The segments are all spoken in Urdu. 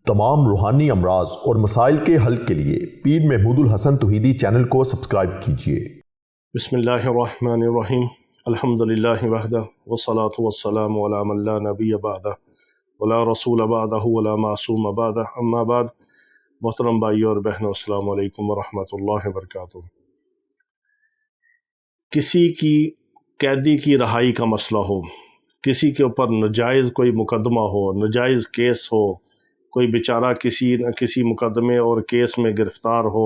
تمام روحانی امراض اور مسائل کے حل کے لیے پیر محمود الحسن توحیدی چینل کو سبسکرائب کیجیے۔ بسم اللہ الرحمن الرحیم، الحمدللہ وحدہ والصلاة والسلام علی من لا نبی بعدہ ولا رسول بعدہ ولا معصوم بعدہ، اما بعد۔ محترم بھائیو اور بہنوں، السلام علیکم ورحمۃ اللہ وبرکاتہ۔ کسی کی قیدی کی رہائی کا مسئلہ ہو، کسی کے اوپر ناجائز کوئی مقدمہ ہو، ناجائز کیس ہو، کوئی بیچارہ کسی نہ کسی مقدمے اور کیس میں گرفتار ہو،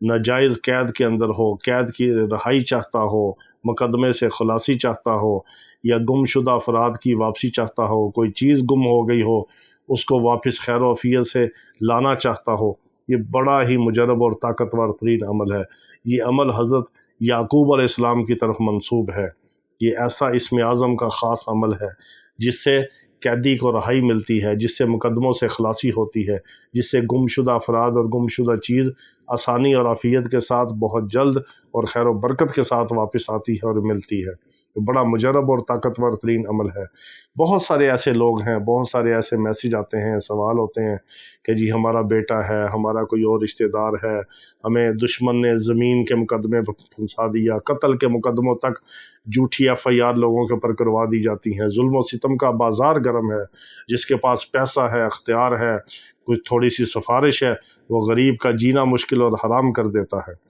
ناجائز قید کے اندر ہو، قید کی رہائی چاہتا ہو، مقدمے سے خلاصی چاہتا ہو، یا گم شدہ افراد کی واپسی چاہتا ہو، کوئی چیز گم ہو گئی ہو اس کو واپس خیر و عافیت سے لانا چاہتا ہو، یہ بڑا ہی مجرب اور طاقتور ترین عمل ہے۔ یہ عمل حضرت یعقوب علیہ السلام کی طرف منسوب ہے۔ یہ ایسا اسم اعظم کا خاص عمل ہے جس سے قیدی کو رہائی ملتی ہے، جس سے مقدموں سے خلاصی ہوتی ہے، جس سے گم شدہ افراد اور گم شدہ چیز آسانی اور عافیت کے ساتھ بہت جلد اور خیر و برکت کے ساتھ واپس آتی ہے اور ملتی ہے۔ بڑا مجرب اور طاقتور ترین عمل ہے۔ بہت سارے ایسے لوگ ہیں، بہت سارے ایسے میسیج آتے ہیں، سوال ہوتے ہیں کہ جی ہمارا بیٹا ہے، ہمارا کوئی اور رشتہ دار ہے، ہمیں دشمن نے زمین کے مقدمے پر پھنسا دیا، قتل کے مقدموں تک جھوٹی FIR لوگوں کے اوپر کروا دی جاتی ہیں۔ ظلم و ستم کا بازار گرم ہے، جس کے پاس پیسہ ہے، اختیار ہے، کچھ تھوڑی سی سفارش ہے، وہ غریب کا جینا مشکل اور حرام کر دیتا ہے۔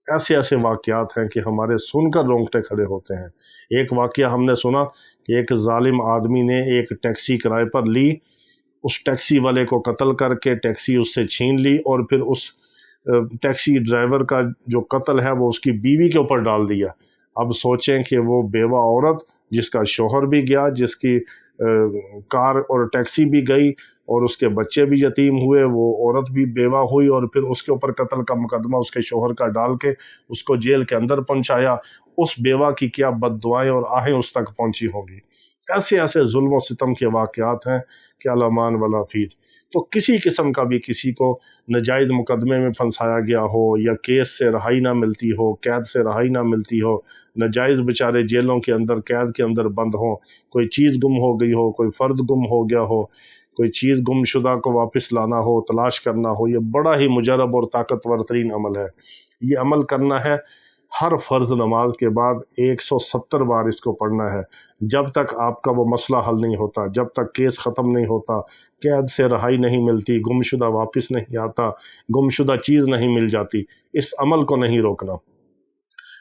ایسے ایسے واقعات ہیں کہ ہمارے سن کر رونگٹے کھڑے ہوتے ہیں۔ ایک واقعہ ہم نے سنا کہ ایک ظالم آدمی نے ایک ٹیکسی کرائے پر لی، اس ٹیکسی والے کو قتل کر کے ٹیکسی اس سے چھین لی، اور پھر اس ٹیکسی ڈرائیور کا جو قتل ہے وہ اس کی بیوی کے اوپر ڈال دیا۔ اب سوچیں کہ وہ بیوہ عورت جس کا شوہر بھی گیا، جس کی کار اور ٹیکسی بھی گئی، اور اس کے بچے بھی یتیم ہوئے، وہ عورت بھی بیوہ ہوئی، اور پھر اس کے اوپر قتل کا مقدمہ اس کے شوہر کا ڈال کے اس کو جیل کے اندر پہنچایا۔ اس بیوہ کی کیا بد دعائیں اور آہیں اس تک پہنچی ہوں گی۔ ایسے ایسے ظلم و ستم کے واقعات ہیں کہ الامان ولا فیض۔ تو کسی قسم کا بھی کسی کو ناجائز مقدمے میں پھنسایا گیا ہو، یا کیس سے رہائی نہ ملتی ہو، قید سے رہائی نہ ملتی ہو، ناجائز بیچارے جیلوں کے اندر قید کے اندر بند ہوں، کوئی چیز گم ہو گئی ہو، کوئی فرد گم ہو گیا ہو، کوئی چیز گم شدہ کو واپس لانا ہو، تلاش کرنا ہو، یہ بڑا ہی مجرب اور طاقتور ترین عمل ہے۔ یہ عمل کرنا ہے ہر فرض نماز کے بعد 170 بار اس کو پڑھنا ہے، جب تک آپ کا وہ مسئلہ حل نہیں ہوتا، جب تک کیس ختم نہیں ہوتا، قید سے رہائی نہیں ملتی، گم شدہ واپس نہیں آتا، گم شدہ چیز نہیں مل جاتی۔ اس عمل کو نہیں روکنا۔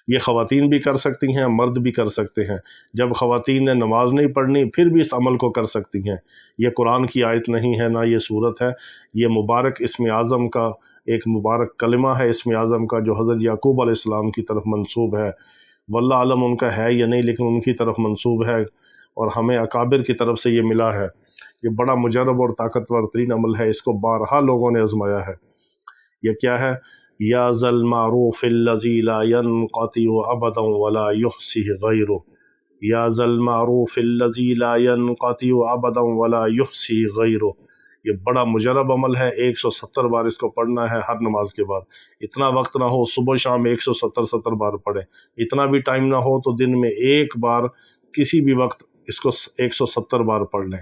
یہ خواتین بھی کر سکتی ہیں، مرد بھی کر سکتے ہیں۔ جب خواتین نے نماز نہیں پڑھنی پھر بھی اس عمل کو کر سکتی ہیں۔ یہ قرآن کی آیت نہیں ہے، نہ یہ صورت ہے، یہ مبارک اسم اعظم کا ایک مبارک کلمہ ہے، اسم اعظم کا، جو حضرت یعقوب علیہ السلام کی طرف منسوب ہے۔ واللہ عالم ان کا ہے یا نہیں، لیکن ان کی طرف منسوب ہے، اور ہمیں اکابر کی طرف سے یہ ملا ہے۔ یہ بڑا مجرب اور طاقتور ترین عمل ہے، اس کو بارہا لوگوں نے آزمایا ہے۔ یہ کیا ہے؟ یا ذا المعروف الذی لا ينقطع ابدا ولا یحصیہ غیرہ، یا ذا المعروف الذی لا ينقطع ابدا ولا یحصیہ غیرہ۔ یہ بڑا مجرب عمل ہے، 170 بار اس کو پڑھنا ہے ہر نماز کے بعد۔ اتنا وقت نہ ہو صبح شام 170 بار پڑھیں، اتنا بھی ٹائم نہ ہو تو دن میں ایک بار کسی بھی وقت اس کو 170 بار پڑھ لیں،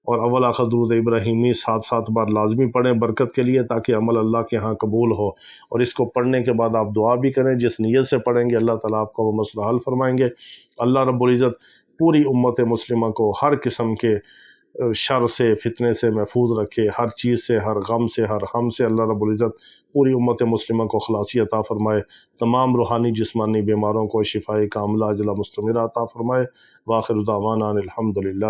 اور اول آخر درود ابراہیمی 7 بار لازمی پڑھیں برکت کے لیے، تاکہ عمل اللہ کے ہاں قبول ہو۔ اور اس کو پڑھنے کے بعد آپ دعا بھی کریں، جس نیت سے پڑھیں گے اللہ تعالیٰ آپ کو وہ مسئلہ حل فرمائیں گے۔ اللہ رب العزت پوری امت مسلمہ کو ہر قسم کے شر سے، فتنے سے محفوظ رکھے، ہر چیز سے، ہر غم سے، ہر ہم سے اللہ رب العزت پوری امت مسلمہ کو خلاصی عطا فرمائے، تمام روحانی جسمانی بیماروں کو شفائے کاملہ عاجلہ مستمرہ عطا فرمائے۔ وآخر دعوانا الحمدللہ۔